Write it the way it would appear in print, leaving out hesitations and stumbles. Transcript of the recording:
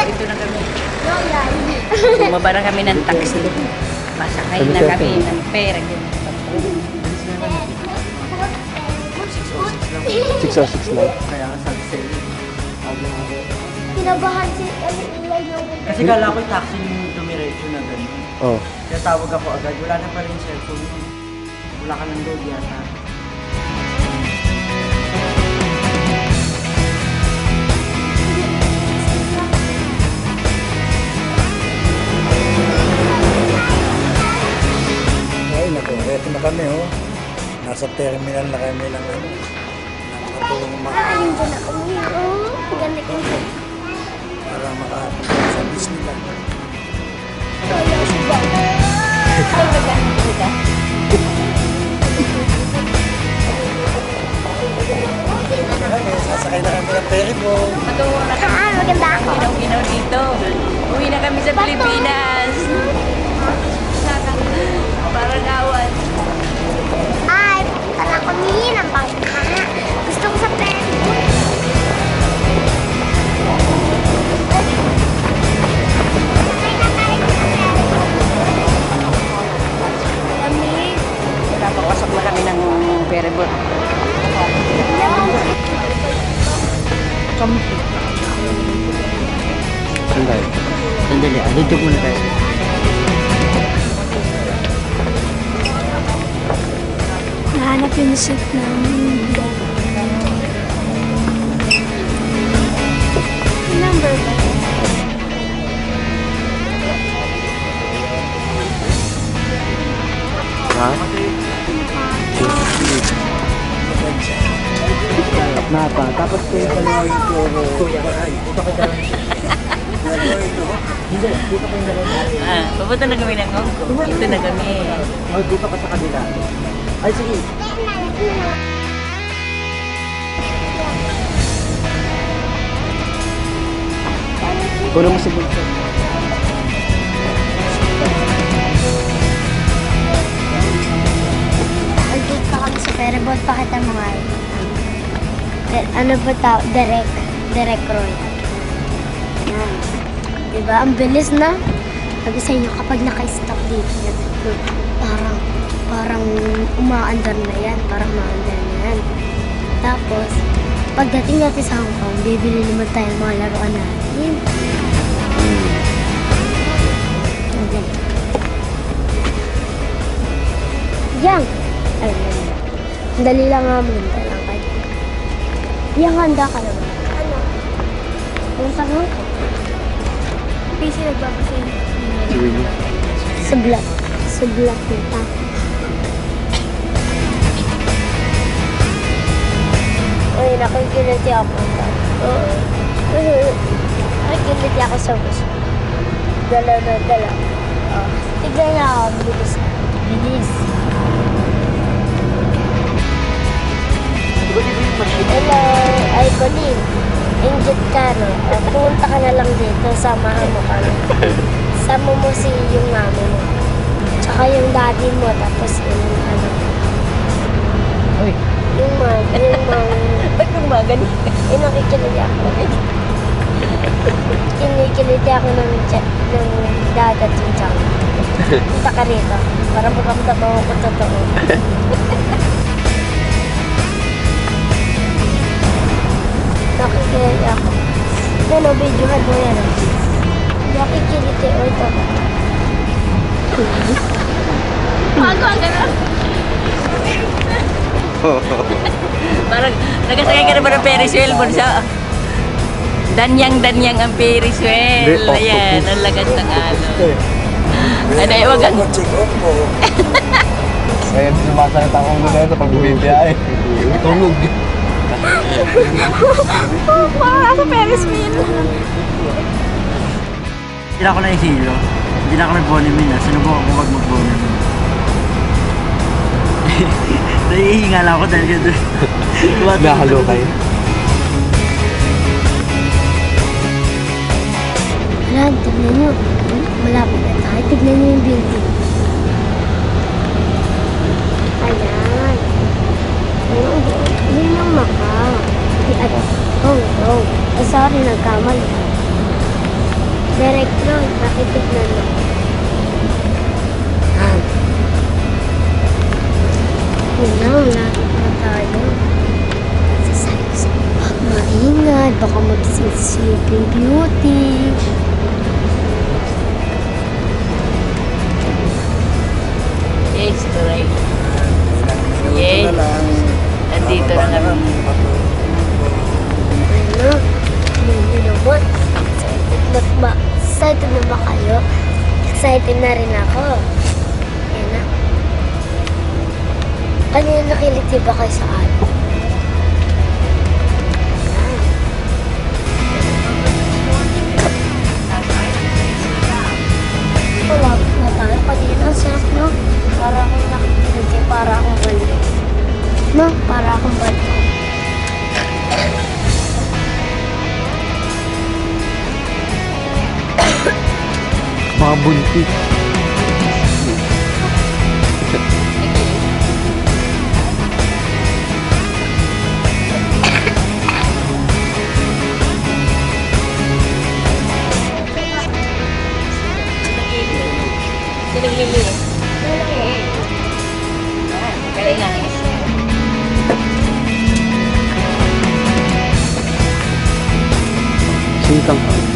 Ito na kami. Bumaba na kami ng taxi. Pasakay na kami ng pera. 606 lang. Kaya ka sabi sa'yo. Kinabahan si Eli yung... Kasi kala ko yung taxi yung dumiretso na gano'n. Oh. Kaya tawag ako agad. Wala na pala yung cellphone. Wala ka ng load yata. Ay, naku, eto na kami, oh. Nasa terminal na kami ng ano. Nakatulong Ayun dyan ako ngayon. Oh, ang ganda ko. para makapunta sa Disneyland. Kaya si Bang. Ay, maganda kita. Sasakay na kami ng ferry boat. Patungo na kami. Maganda ako. Ginaw-ginaw dito. Uwi na kami sa Pilipinas. Parang awan. Ay, punta na kami ng bangka. Gusto ko sa ferry boat. Lamig. Napapasok na kami ng ferry boat. Sandali. Sandali, dito muna tayo. Nahanap yung seat namin. Number ba? Ha? Napa. Tapos kayo pala yung Kuya ka, ay, punta ka dyan. Hindi, dito kayo na lang. Papunta na kami ng Hong Kong. Dito na kami. Oh, dito ka sa kabila. Ay, sige. kulang mo sa bulsa. Nandito pa kami sa ferry boat. Pakita mo nga. Ano ba tao? Direct Roy. Yan. Diba? Ang bilis na. Sabi sa inyo, kapag naka-stop dito yan, parang umaandar na yan. Parang umaandar na yan. Tapos, pagdating natin sa Hong Kong, bibili naman tayo ng mga laruan natin. Ang galing. Yang! Ay, ang dali lang nga mo. Lang kayo. Yang, handa ka naman. Ano? Punta mo? Busy nagbabasa yun. Sa black. Sa black punta. Ay, nakikiliti ako punta. Oo. Nakikiliti ako sa bus. Dala. Oh. Tignan niya ako. Bilis. Hello, ay Colleen. Ingit ka, no? Pumunta ka na lang dito, samahan mo kami. Sama mo si yung mami mo. Tsaka yung daddy mo, tapos yung ano. Uy. Yung Ba't nung magani? yung nakikiliti ako. Kinikiliti ako ng dagat yung tsaka. Punta ka rito, para makamdaman ko kung totoo. Nakikiliti ako. Ano, videohan mo yan. Nakikiliti, o ito. Bago ang gano'n. Parang nagasakay ka na ba ng Ferris wheel mo sa danyang ang Ferris wheel. Ayan, ang lagas ng alon. Ano, iwag ang... Check off po. Kaya sumasakit ang ulo na ito pag bumibiyahe. Tulog. Para sa Ferris wheel. Kailan ko na yung hilo. Hindi na ako nag-bonemin na. Sinubukan ko wag mag-bonemin. Nahihinga lang ako dahil gano'n. Nahalo kayo. Ayan, tignan nyo. Malapit na tayo. Tignan nyo yung building. Ayan. Yun yung Macau. Hong Kong. Ay, sorry, nagkamali. Direct road. Bakit tignan mo? Yun na, lapit na tayo. Maingay, baka mag-see Sleeping Beauty. Yes, correct. Ilang Yes. minuto na lang. Nandito na Bababa kami. Ano? Hindi naman. Excited na ba kayo? Excited na rin ako. Yan na. Kanina nakiliti ba kayo sa akin? Malapit na tayo. Kanina ang sarap, no? Para akong nakikiliti. Para akong balik. No? Para akong balik. Mga buntis. Sino naglilinis? Galing na. Singkang.